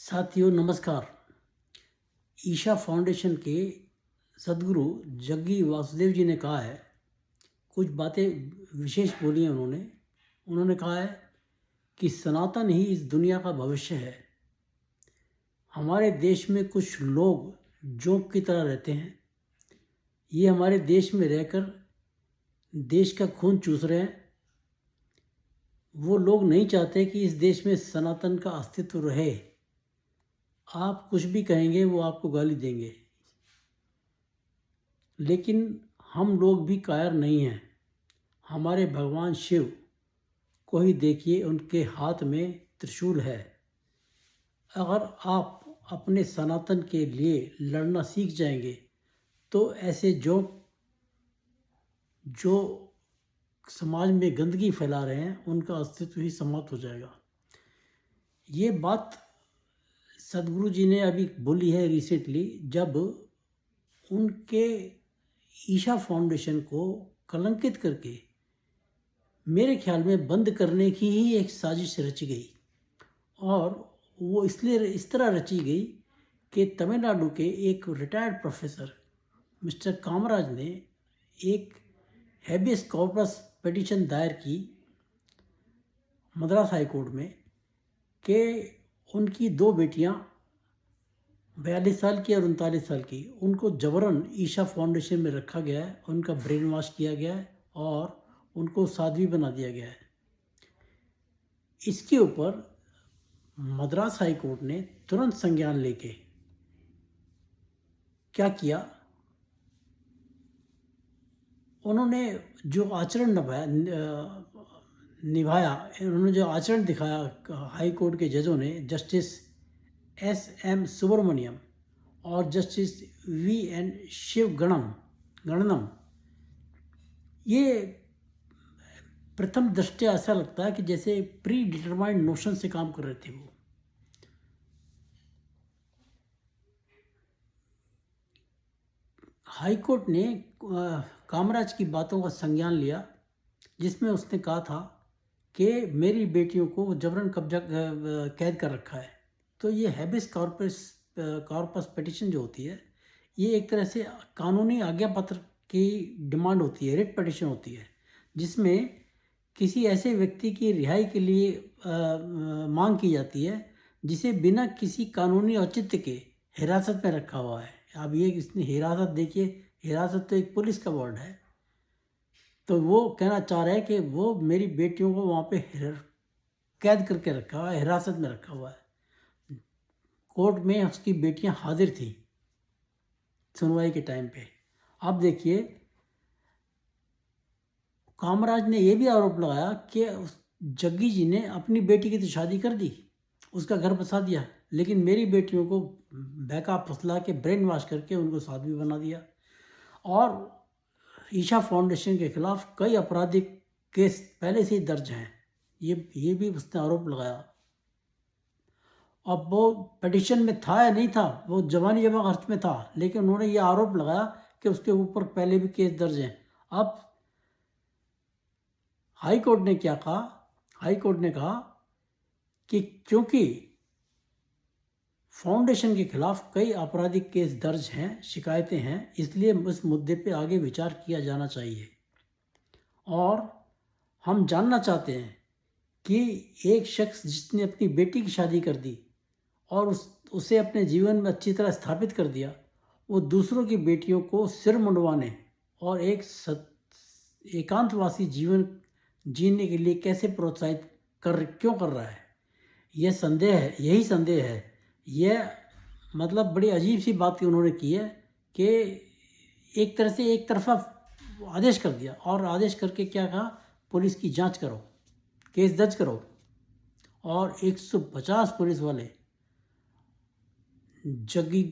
साथियों नमस्कार। ईशा फाउंडेशन के सद्गुरु जग्गी वासुदेव जी ने कहा है, कुछ बातें विशेष बोली हैं उन्होंने। उन्होंने कहा है कि सनातन ही इस दुनिया का भविष्य है। हमारे देश में कुछ लोग जोंक की तरह रहते हैं। ये हमारे देश में रहकर देश का खून चूस रहे हैं। वो लोग नहीं चाहते कि इस देश में सनातन का अस्तित्व रहे। आप कुछ भी कहेंगे वो आपको गाली देंगे, लेकिन हम लोग भी कायर नहीं हैं। हमारे भगवान शिव को ही देखिए, उनके हाथ में त्रिशूल है। अगर आप अपने सनातन के लिए लड़ना सीख जाएंगे तो ऐसे जो समाज में गंदगी फैला रहे हैं उनका अस्तित्व ही समाप्त हो जाएगा। ये बात सदगुरु जी ने अभी बोली है रिसेंटली, जब उनके ईशा फाउंडेशन को कलंकित करके मेरे ख्याल में बंद करने की ही एक साजिश रची गई। और वो इसलिए इस तरह रची गई कि तमिलनाडु के एक रिटायर्ड प्रोफेसर मिस्टर कामराज ने एक हैबियस कॉर्पस पिटीशन दायर की मद्रास हाई कोर्ट में कि उनकी दो बेटियां 42 साल की और 39 साल की, उनको जबरन ईशा फाउंडेशन में रखा गया है, उनका ब्रेन वॉश किया गया है और उनको साध्वी बना दिया गया है। इसके ऊपर मद्रास हाई कोर्ट ने तुरंत संज्ञान लेके क्या किया, उन्होंने जो आचरण निभाया, उन्होंने जो आचरण दिखाया हाई कोर्ट के जजों ने, जस्टिस S.M. सुब्रमण्यम और जस्टिस V.N. गणनम, ये प्रथम दृष्टया ऐसा लगता है कि जैसे प्री डिटरमाइंड नोशन से काम कर रहे थे वो। हाई कोर्ट ने कामराज की बातों का संज्ञान लिया, जिसमें उसने कहा था कि मेरी बेटियों को जबरन कब्जा कैद कर रखा है। तो ये हैबियस कॉर्पस पिटीशन जो होती है, ये एक तरह से कानूनी आज्ञा पत्र की डिमांड होती है, रिट पिटीशन होती है, जिसमें किसी ऐसे व्यक्ति की रिहाई के लिए मांग की जाती है जिसे बिना किसी कानूनी औचित्य के हिरासत में रखा हुआ है। अब ये इसने हिरासत, देखिए हिरासत तो एक पुलिस का वर्ड है, तो वो कहना चाह रहा है कि वो मेरी बेटियों को वहाँ पे कैद करके रखा हुआ है, हिरासत में रखा हुआ है। कोर्ट में उसकी बेटियां हाजिर थी सुनवाई के टाइम पे। अब देखिए, कामराज ने यह भी आरोप लगाया कि जग्गी जी ने अपनी बेटी की तो शादी कर दी, उसका घर बसा दिया, लेकिन मेरी बेटियों को बहका फुसला के ब्रेन वॉश करके उनको साध्वी बना दिया। और ईशा फाउंडेशन के खिलाफ कई आपराधिक केस पहले से ही दर्ज हैं, ये भी उसने आरोप लगाया। अब वो पिटीशन में था या नहीं था, वो जवानी जमा खर्च में था, लेकिन उन्होंने ये आरोप लगाया कि उसके ऊपर पहले भी केस दर्ज हैं। अब हाई कोर्ट ने क्या कहा? हाई कोर्ट ने कहा कि क्योंकि फाउंडेशन के खिलाफ कई आपराधिक केस दर्ज हैं, शिकायतें हैं, इसलिए इस मुद्दे पे आगे विचार किया जाना चाहिए। और हम जानना चाहते हैं कि एक शख्स जिसने अपनी बेटी की शादी कर दी और उसे अपने जीवन में अच्छी तरह स्थापित कर दिया, वो दूसरों की बेटियों को सिर मुंडवाने और एक एकांतवासी जीवन जीने के लिए कैसे प्रोत्साहित क्यों कर रहा है? यह संदेह है, यही संदेह है। यह मतलब बड़ी अजीब सी बात उन्होंने की है कि एक तरह से एक तरफा आदेश कर दिया, और आदेश करके क्या कहा, पुलिस की जांच करो, केस दर्ज करो। और 150 पुलिस वाले जग्गी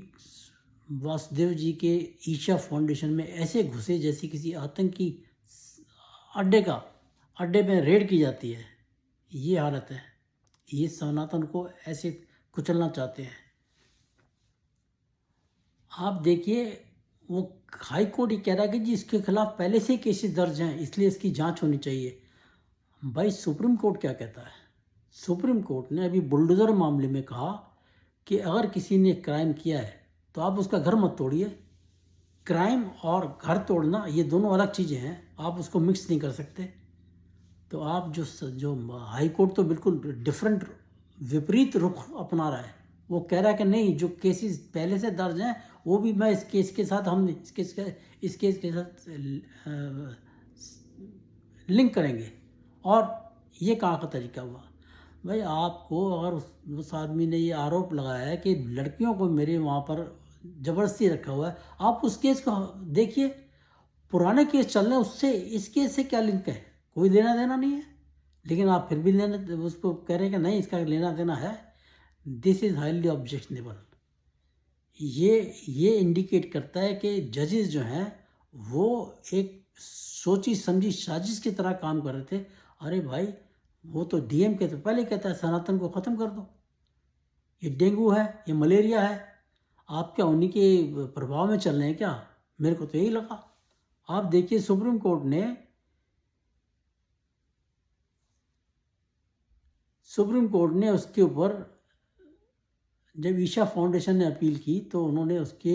वासुदेव जी के ईशा फाउंडेशन में ऐसे घुसे जैसे किसी आतंकी अड्डे में रेड की जाती है। ये हालत है। ये सनातन को ऐसे कुचलना चाहते हैं। आप देखिए, वो हाई कोर्ट ही कह रहा है कि जी इसके खिलाफ पहले से केसेस दर्ज हैं, इसलिए इसकी जांच होनी चाहिए। भाई सुप्रीम कोर्ट क्या कहता है? सुप्रीम कोर्ट ने अभी बुलडोज़र मामले में कहा कि अगर किसी ने क्राइम किया है तो आप उसका घर मत तोड़िए। क्राइम और घर तोड़ना ये दोनों अलग चीज़ें हैं, आप उसको मिक्स नहीं कर सकते। तो आप जो हाई कोर्ट तो बिल्कुल डिफरेंट विपरीत रुख अपना रहा है। वो कह रहा है कि नहीं, जो केसेस पहले से दर्ज हैं वो भी मैं इस केस के साथ हम इस केस के साथ लिंक करेंगे। और ये कहाँ का तरीका हुआ? भाई आपको अगर उस आदमी ने ये आरोप लगाया है कि लड़कियों को मेरे वहाँ पर ज़बरदस्ती रखा हुआ है, आप उस केस को देखिए। पुराने केस चल रहे हैं, उससे इस केस से क्या लिंक है? कोई लेना देना नहीं है। लेकिन आप फिर भी लेना उसको कह रहे हैं कि नहीं इसका लेना देना है। This is highly objectionable. ये इंडिकेट करता है कि जजेस जो हैं वो एक सोची समझी साजिश की तरह काम कर रहे थे। अरे भाई, वो तो डीएम के तो पहले कहता है सनातन को ख़त्म कर दो, ये डेंगू है, ये मलेरिया है, आप क्या उन्हीं के प्रभाव में चल रहे हैं क्या? मेरे को तो यही लगा। आप देखिए सुप्रीम कोर्ट ने उसके ऊपर जब ईशा फाउंडेशन ने अपील की तो उन्होंने उसके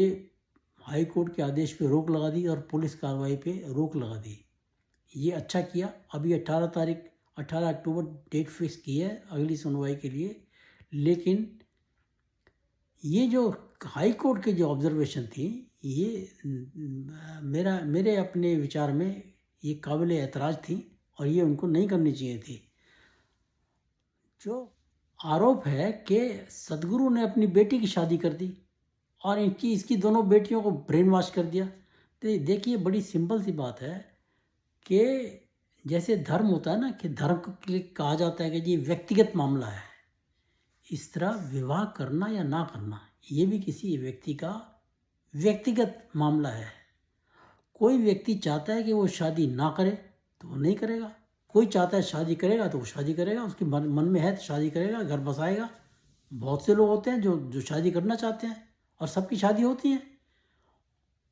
हाई कोर्ट के आदेश पे रोक लगा दी और पुलिस कार्रवाई पे रोक लगा दी। ये अच्छा किया। अभी 18 अक्टूबर डेट फिक्स की है अगली सुनवाई के लिए। लेकिन ये जो हाई कोर्ट की जो ऑब्जर्वेशन थी, ये मेरे अपने विचार में ये काबिल एतराज़ थी और ये उनको नहीं करनी चाहिए थी। जो आरोप है कि सदगुरु ने अपनी बेटी की शादी कर दी और इसकी दोनों बेटियों को ब्रेन वॉश कर दिया। तो देखिए बड़ी सिंपल सी बात है कि जैसे धर्म होता है ना, कि धर्म के लिए कहा जाता है कि ये व्यक्तिगत मामला है, इस तरह विवाह करना या ना करना ये भी किसी व्यक्ति का व्यक्तिगत मामला है। कोई व्यक्ति चाहता है कि वो शादी ना करे तो वो नहीं करेगा, कोई चाहता है शादी करेगा तो वो शादी करेगा, उसके मन में है तो शादी करेगा, घर बसाएगा। बहुत से लोग होते हैं जो शादी करना चाहते हैं और सबकी शादी होती है।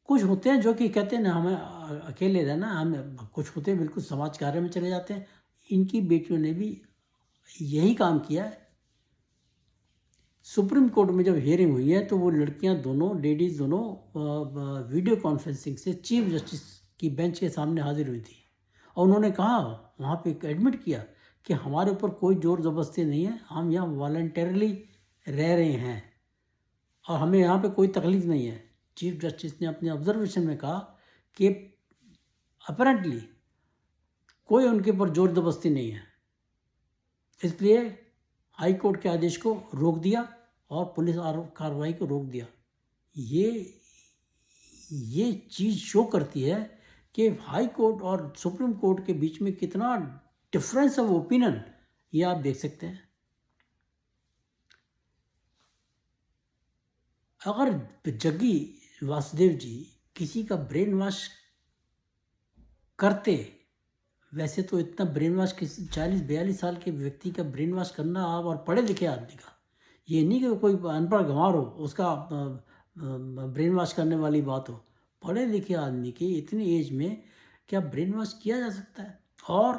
कुछ होते हैं जो कि कहते हैं ना हमें अकेले रहना, हम कुछ होते हैं बिल्कुल समाज कार्य में चले जाते हैं। इनकी बेटियों ने भी यही काम किया है। सुप्रीम कोर्ट में जब हियरिंग हुई है तो वो लड़कियां दोनों, लेडीज़ दोनों वीडियो कॉन्फ्रेंसिंग से चीफ जस्टिस की बेंच के सामने हाजिर हुई थी और उन्होंने कहा, वहाँ पे एडमिट किया कि हमारे ऊपर कोई ज़ोर ज़बरदस्ती नहीं है, हम यहाँ वॉलंटरली रह रहे हैं और हमें यहाँ पे कोई तकलीफ नहीं है। चीफ जस्टिस ने अपने ऑब्जर्वेशन में कहा कि अपरेंटली कोई उनके ऊपर ज़ोर ज़बरदस्ती नहीं है, इसलिए हाई कोर्ट के आदेश को रोक दिया और पुलिस कार्रवाई को रोक दिया। ये चीज़ शो करती है कि हाई कोर्ट और सुप्रीम कोर्ट के बीच में कितना डिफरेंस ऑफ ओपिनियन, ये आप देख सकते हैं। अगर जग्गी वासुदेव जी किसी का ब्रेन वॉश करते, वैसे तो इतना ब्रेन वॉश किसी 40-42 साल के व्यक्ति का ब्रेन वॉश करना, आप और पढ़े लिखे आदमी का, ये नहीं कि कोई अनपढ़ गंवार हो उसका ब्रेन वॉश करने वाली बात हो। पढ़े लिखे आदमी के इतनी एज में क्या ब्रेन वॉश किया जा सकता है? और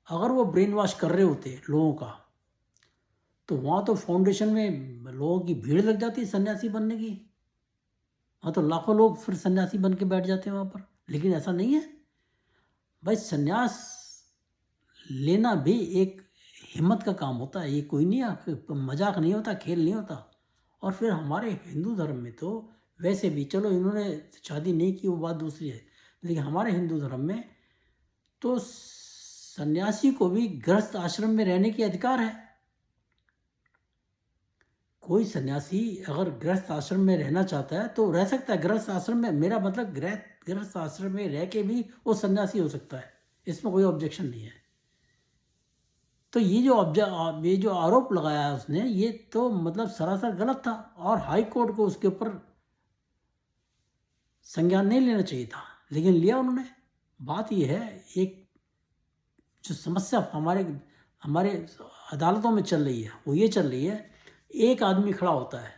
अगर वो ब्रेन वॉश कर रहे होते लोगों का तो वहाँ तो फाउंडेशन में लोगों की भीड़ लग जाती है सन्यासी बनने की। वहाँ तो लाखों लोग फिर सन्यासी बन के बैठ जाते हैं वहाँ पर। लेकिन ऐसा नहीं है भाई, सन्यास लेना भी एक हिम्मत का काम होता है। ये कोई नहीं, मजाक नहीं होता, खेल नहीं होता। और फिर हमारे हिंदू धर्म में तो वैसे भी, चलो इन्होंने शादी नहीं की वो बात दूसरी है, लेकिन हमारे हिंदू धर्म में तो सन्यासी को भी गृहस्थ आश्रम में रहने की अधिकार है। कोई सन्यासी अगर गृहस्थ आश्रम में रहना चाहता है तो रह सकता है गृहस्थ आश्रम में। मेरा मतलब गृहस्थ आश्रम में रह के भी वो सन्यासी हो सकता है, इसमें कोई ऑब्जेक्शन नहीं है। तो ये जो आरोप लगाया उसने, ये तो मतलब सरासर गलत था और हाई कोर्ट को उसके ऊपर संज्ञान नहीं लेना चाहिए था, लेकिन लिया उन्होंने। बात ये है, एक जो समस्या हमारे अदालतों में चल रही है वो ये चल रही है, एक आदमी खड़ा होता है,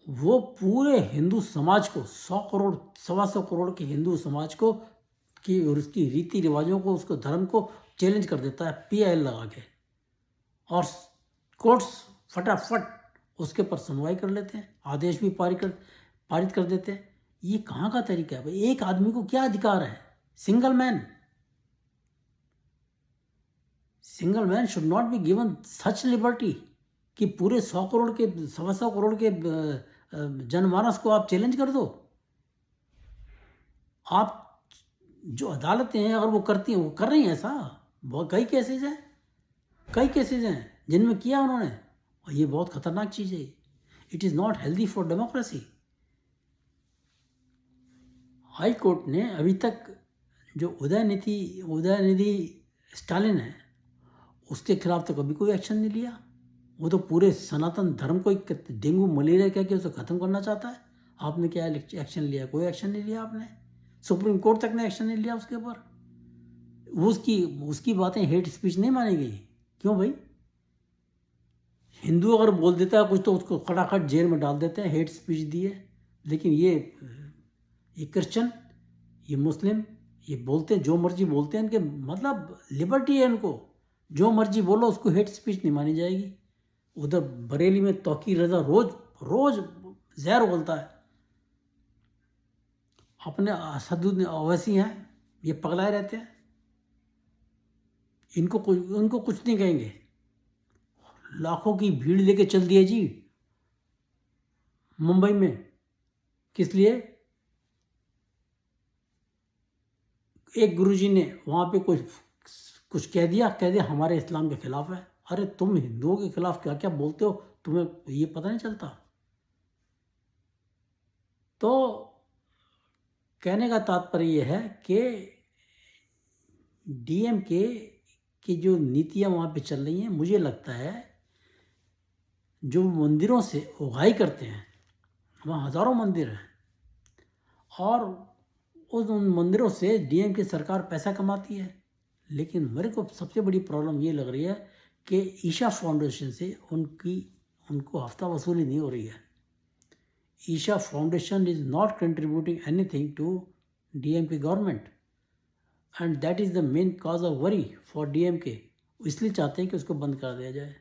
वो पूरे हिंदू समाज को 100 करोड़ 125 करोड़ के हिंदू समाज को कि और उसकी रीति रिवाजों को, उसको धर्म को चैलेंज कर देता है PIL लगा के, और कोर्ट्स फटाफट उसके पर सुनवाई कर लेते हैं, आदेश भी पारित कर देते हैं। ये कहाँ का तरीका है भाई? एक आदमी को क्या अधिकार है? Single man should not be given such liberty कि पूरे 100 करोड़ के 125 करोड़ के जनमानस को आप चैलेंज कर दो। आप जो अदालतें हैं अगर वो करती हैं, वो कर रही हैं ऐसा। बहुत कई केसेज हैं जिनमें किया उन्होंने, और ये बहुत खतरनाक चीज़ है। It is not healthy for democracy. High court ने अभी तक जो उदयनिधि स्टालिन है उसके खिलाफ तो कभी कोई एक्शन नहीं लिया। वो तो पूरे सनातन धर्म को डेंगू मलेरिया कह के उसे ख़त्म करना चाहता है। आपने क्या एक्शन लिया? कोई एक्शन नहीं लिया आपने। सुप्रीम कोर्ट तक ने एक्शन नहीं लिया उसके ऊपर। उसकी बातें हेट स्पीच नहीं मानी गई। क्यों भाई? हिंदू अगर बोल देता है कुछ तो उसको खटाखट जेल में डाल देते हैं, हेट स्पीच दी है। लेकिन ये क्रिश्चियन, ये मुस्लिम, ये बोलते हैं जो मर्जी बोलते हैं, इनके मतलब लिबर्टी है इनको, जो मर्जी बोलो उसको हेट स्पीच नहीं मानी जाएगी। उधर बरेली में तौकीर रजा रोज जहर बोलता है। अपने असदुद्दीन ओवैसी हैं, ये पगलाए रहते हैं, इनको कुछ नहीं कहेंगे। लाखों की भीड़ लेके चल दिए जी मुंबई में। किस लिए? एक गुरुजी ने वहाँ पे कुछ कह दिया हमारे इस्लाम के खिलाफ है। अरे तुम हिंदुओं के खिलाफ क्या क्या बोलते हो, तुम्हें ये पता नहीं चलता? तो कहने का तात्पर्य यह है कि डीएमके की जो नीतियाँ वहाँ पे चल रही हैं, मुझे लगता है जो मंदिरों से उगाही करते हैं, वहाँ हज़ारों मंदिर हैं, और उन मंदिरों से डीएमके सरकार पैसा कमाती है। लेकिन मेरे को सबसे बड़ी प्रॉब्लम ये लग रही है कि ईशा फाउंडेशन से उनको हफ्ता वसूली नहीं हो रही है। Isha foundation is not contributing anything to DMK government, and that is the main cause of worry for DMK. इसलिए चाहते हैं कि उसको बंद कर दिया जाए।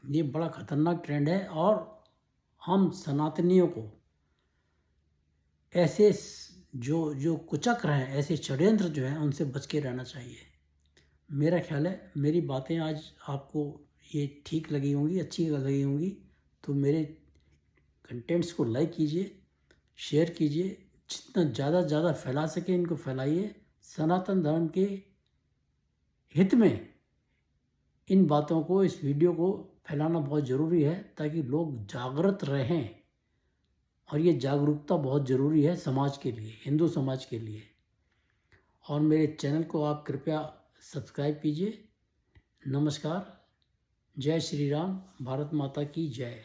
ये बड़ा खतरनाक ट्रेंड है, और हम सनातनियों को ऐसे जो कुचक्र हैं, ऐसे षड्यंत्र जो हैं, उनसे बच के रहना चाहिए। मेरा ख्याल है मेरी बातें आज आपको ये ठीक लगी होंगी, अच्छी लगी होंगी। तो मेरे कंटेंट्स को लाइक कीजिए, शेयर कीजिए, जितना ज़्यादा फैला सके इनको फैलाइए। सनातन धर्म के हित में इन बातों को, इस वीडियो को फैलाना बहुत ज़रूरी है, ताकि लोग जागृत रहें। और ये जागरूकता बहुत ज़रूरी है समाज के लिए, हिंदू समाज के लिए। और मेरे चैनल को आप कृपया सब्सक्राइब कीजिए। नमस्कार। जय श्री राम। भारत माता की जय।